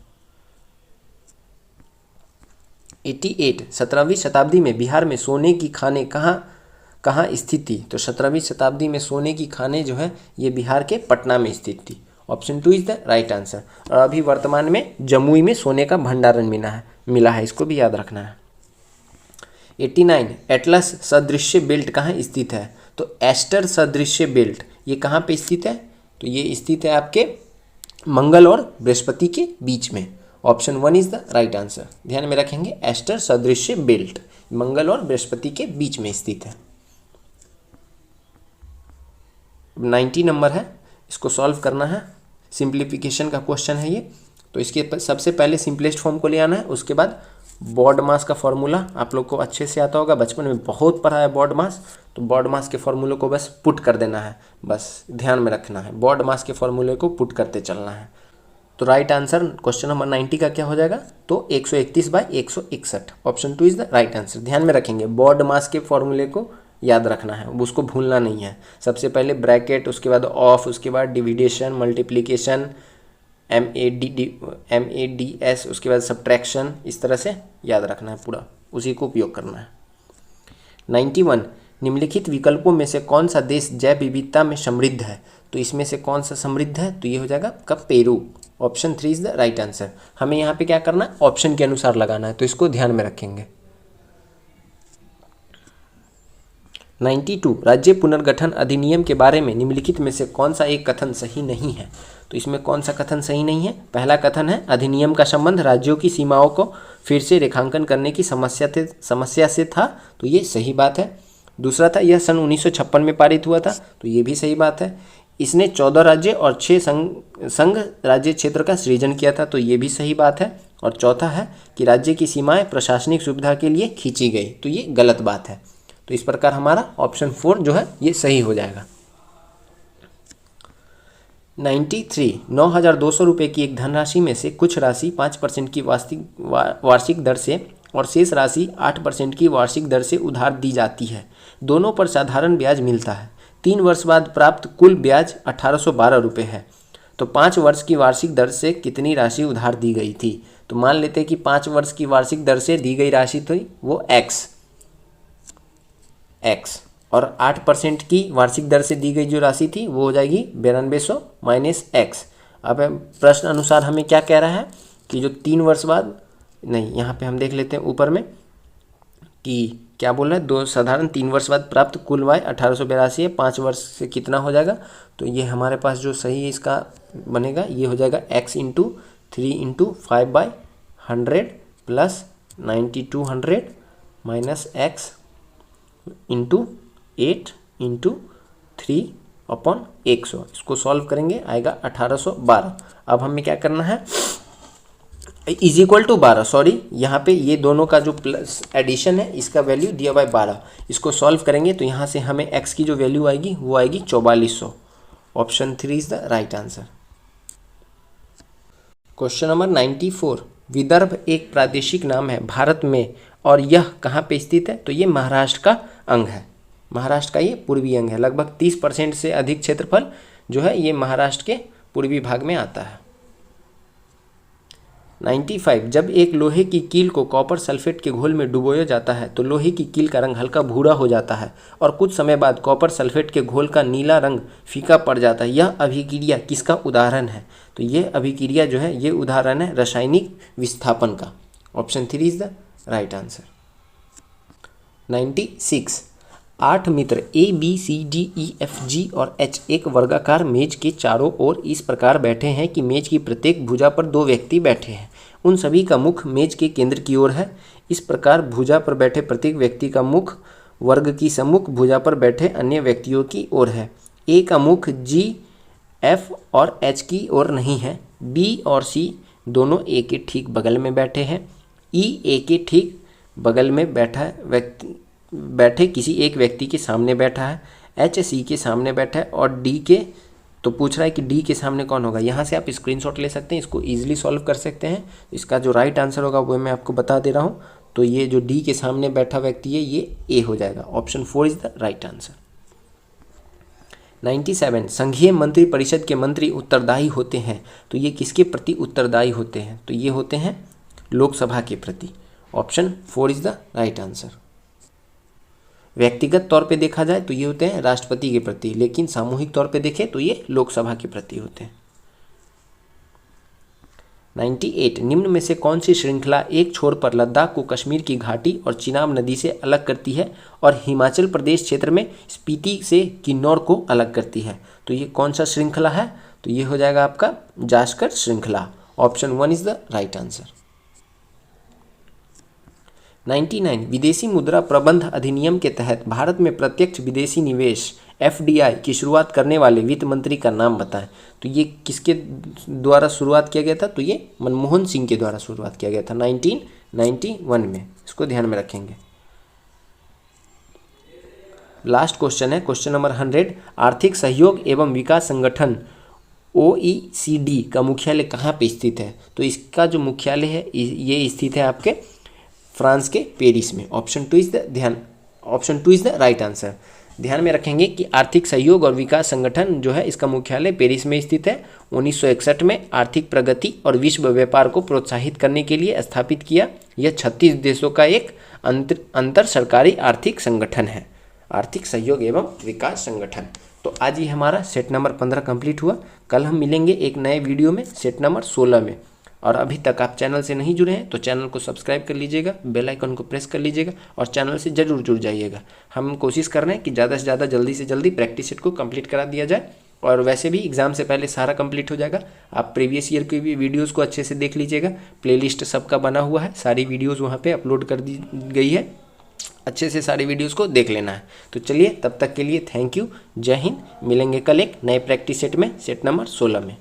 88, 17वीं शताब्दी में बिहार में सोने की खानें कहाँ स्थित थी, तो 17वीं शताब्दी में सोने की खानें जो है ये बिहार के पटना में स्थित थी। Option 2 is the right answer. और अभी वर्तमान में जमुई में सोने का भंडारण मिला है, इसको भी याद रखना है। 89, एटलस सदृश्य बेल्ट कहाँ स्थित है, तो एस्टर सदृश्य बेल्ट ये कहाँ पे स्थित है, तो ये स्थित है आपके मंगल और बृहस्पति के बीच में। Option 1 is the right answer. ध्यान में रखेंगे, एस्टर सदृश्य बेल्ट मंगल और बृहस्पति के बीच में स्थित है। 90 नंबर है, इसको सॉल्व करना है, सिंप्लीफिकेशन का क्वेश्चन है ये। तो इसके सबसे पहले सिंपलेस्ट फॉर्म को ले आना है, उसके बाद बॉड मास का फॉर्मूला आप लोग को अच्छे से आता होगा, बचपन में बहुत पढ़ा है बॉड मास, तो बॉड मास के फॉर्मूले को बस पुट कर देना है, बस ध्यान में रखना है, बॉड मास के फॉर्मूले को पुट करते चलना है। तो राइट आंसर क्वेश्चन नंबर 90 का क्या हो जाएगा, तो 131/161। Option 2 is the right answer. ध्यान में रखेंगे, बॉड मास के फॉर्मूले को याद रखना है, उसको भूलना नहीं है। सबसे पहले ब्रैकेट, उसके बाद ऑफ, उसके बाद डिविडेशन, मल्टीप्लिकेशन, MADS, उसके बाद सब्ट्रैक्शन, इस तरह से याद रखना है पूरा, उसी को उपयोग करना है। 91, निम्नलिखित विकल्पों में से कौन सा देश जैव विविधता में समृद्ध है? तो इसमें से कौन सा समृद्ध है? तो ये हो जाएगा आपका Peru. Option 3 is the right answer. हमें यहाँ पे क्या करना है? ऑप्शन के अनुसार लगाना है, तो इसको ध्यान में रखेंगे। 92 राज्य पुनर्गठन अधिनियम के बारे में निम्नलिखित में से कौन सा एक कथन सही नहीं है? तो इसमें कौन सा कथन सही नहीं है? पहला कथन है अधिनियम का संबंध राज्यों की सीमाओं को फिर से रेखांकन करने की समस्या से था, तो ये सही बात है। दूसरा था यह सन 1956 में पारित हुआ था, तो ये भी सही बात है। इसने 14 राज्य और 6 संघ राज्य क्षेत्र का सृजन किया था, तो ये भी सही बात है। और चौथा है कि राज्य की सीमाएं प्रशासनिक सुविधा के लिए खींची गई, तो ये गलत बात है। तो इस प्रकार हमारा ऑप्शन 4 जो है ये सही हो जाएगा। 93 9,200 रुपये की एक धनराशि में से कुछ राशि 5% की वार्षिक दर से और शेष राशि 8% की वार्षिक दर से उधार दी जाती है। दोनों पर साधारण ब्याज मिलता है। 3 वर्ष बाद प्राप्त कुल ब्याज 1,812 रुपये है। तो 5 वर्ष की वार्षिक दर से कितनी राशि उधार दी गई थी? तो मान लेते हैं कि 5 वर्ष की वार्षिक दर से दी गई राशि थी वो x और 8% की वार्षिक दर से दी गई जो राशि थी वो हो जाएगी 9200 माइनस x। अब प्रश्न अनुसार हमें क्या कह रहा है कि जो 3 वर्ष बाद, नहीं यहाँ पे हम देख लेते हैं ऊपर में कि क्या बोल रहा है, दो साधारण 3 वर्ष बाद प्राप्त कुल वाय 1882 है। 5 वर्ष से कितना हो जाएगा? तो ये हमारे पास जो सही है इसका बनेगा, ये हो जाएगा x into 3 into 5/100 plus 9200 minus x into 8 into 3/100। इसको सॉल्व करेंगे, आएगा 1812। अब हमें क्या करना है? इज इक्वल टू 12, सॉरी यहाँ पे ये दोनों का जो प्लस एडिशन है इसका वैल्यू दिया बाय 12। इसको सॉल्व करेंगे तो यहाँ से हमें x की जो वैल्यू आएगी वो आएगी 4400। Option 3 is the right answer. Question number 94 Vidarbha एक प्रादेशिक नाम है भारत में और यह कहाँ पे स्थित है? तो ये महाराष्ट्र का अंग है। महाराष्ट्र का ये पूर्वी अंग है। लगभग 30% से अधिक क्षेत्रफल जो है ये महाराष्ट्र के पूर्वी भाग में आता है। 95 जब एक लोहे की कील को कॉपर सल्फेट के घोल में डुबोया जाता है तो लोहे की कील का रंग हल्का भूरा हो जाता है और कुछ समय बाद कॉपर सल्फेट के घोल का नीला रंग फीका पड़ जाता है। यह अभिक्रिया किसका उदाहरण है? तो यह अभिक्रिया जो है ये उदाहरण है रासायनिक विस्थापन का। Option 3 is the right answer. 96 8 Mitra ABCDEFG और H एक वर्गाकार मेज के चारों ओर इस प्रकार बैठे हैं कि मेज की प्रत्येक भुजा पर 2 व्यक्ति बैठे हैं। उन सभी का मुख मेज के केंद्र की ओर है। इस प्रकार भुजा पर बैठे प्रत्येक व्यक्ति का मुख वर्ग की सम्मुख भुजा पर बैठे अन्य व्यक्तियों की ओर है। A का मुख G, F और H की ओर नहीं है। B और C दोनों A के ठीक बगल में बैठे हैं। E A के ठीक बगल में बैठे किसी एक व्यक्ति के सामने बैठा है। H C के सामने बैठा है और D के, तो पूछ रहा है कि D के सामने कौन होगा। यहाँ से आप स्क्रीनशॉट ले सकते हैं, इसको ईजिली सॉल्व कर सकते हैं। इसका जो राइट आंसर होगा वो मैं आपको बता दे रहा हूँ। तो ये जो D के सामने बैठा व्यक्ति है ये A हो जाएगा। Option 4 is the right answer. 97 संघीय मंत्री परिषद के मंत्री उत्तरदायी होते हैं, तो ये किसके प्रति उत्तरदायी होते हैं? तो ये होते हैं लोकसभा के प्रति। Option 4 is the right answer. व्यक्तिगत तौर पे देखा जाए तो ये होते हैं राष्ट्रपति के प्रति, लेकिन सामूहिक तौर पे देखें तो ये लोकसभा के प्रति होते हैं। 98 निम्न में से कौन सी श्रृंखला एक छोर पर लद्दाख को कश्मीर की घाटी और चिनाब नदी से अलग करती है और हिमाचल प्रदेश क्षेत्र में स्पीति से किन्नौर को अलग करती है? तो ये कौन सा श्रृंखला है? तो ये हो जाएगा आपका जास्कर श्रृंखला। Option 1 is the right answer. 99 विदेशी मुद्रा प्रबंध अधिनियम के तहत भारत में प्रत्यक्ष विदेशी निवेश FDI की शुरुआत करने वाले वित्त मंत्री का नाम बताएं। तो ये किसके द्वारा शुरुआत किया गया था? तो ये मनमोहन सिंह के द्वारा शुरुआत किया गया था 1991 में। इसको ध्यान में रखेंगे। लास्ट क्वेश्चन है क्वेश्चन नंबर 100 आर्थिक सहयोग एवं विकास संगठन OECD का मुख्यालय कहाँ पे स्थित है? तो इसका जो मुख्यालय है ये स्थित है आपके फ्रांस के पेरिस में। Option 2 is the right answer. ध्यान में रखेंगे कि आर्थिक सहयोग और विकास संगठन जो है इसका मुख्यालय पेरिस में स्थित है। 1961 में आर्थिक प्रगति और विश्व व्यापार को प्रोत्साहित करने के लिए स्थापित किया। यह 36 देशों का एक अंतर सरकारी आर्थिक संगठन है। आर्थिक सहयोग एवं विकास संगठन। तो आज ये हमारा सेट नंबर 15 कंप्लीट हुआ। कल हम मिलेंगे एक नए वीडियो में सेट नंबर 16 में। और अभी तक आप चैनल से नहीं जुड़े हैं तो चैनल को सब्सक्राइब कर लीजिएगा, बेल आइकन को प्रेस कर लीजिएगा और चैनल से जरूर जुड़ जाइएगा। हम कोशिश कर रहे हैं कि ज़्यादा से ज़्यादा जल्दी से जल्दी प्रैक्टिस सेट को कंप्लीट करा दिया जाए, और वैसे भी एग्ज़ाम से पहले सारा कंप्लीट हो जाएगा। आप प्रीवियस ईयर की भी वीडियोज़ को अच्छे से देख लीजिएगा, प्लेलिस्ट सबका बना हुआ है, सारी वीडियोज़ वहाँ पर अपलोड कर दी गई है, अच्छे से सारी वीडियोस को देख लेना है। तो चलिए तब तक के लिए थैंक यू, जय हिंद। मिलेंगे कल एक नए प्रैक्टिस सेट में, सेट नंबर 16 में।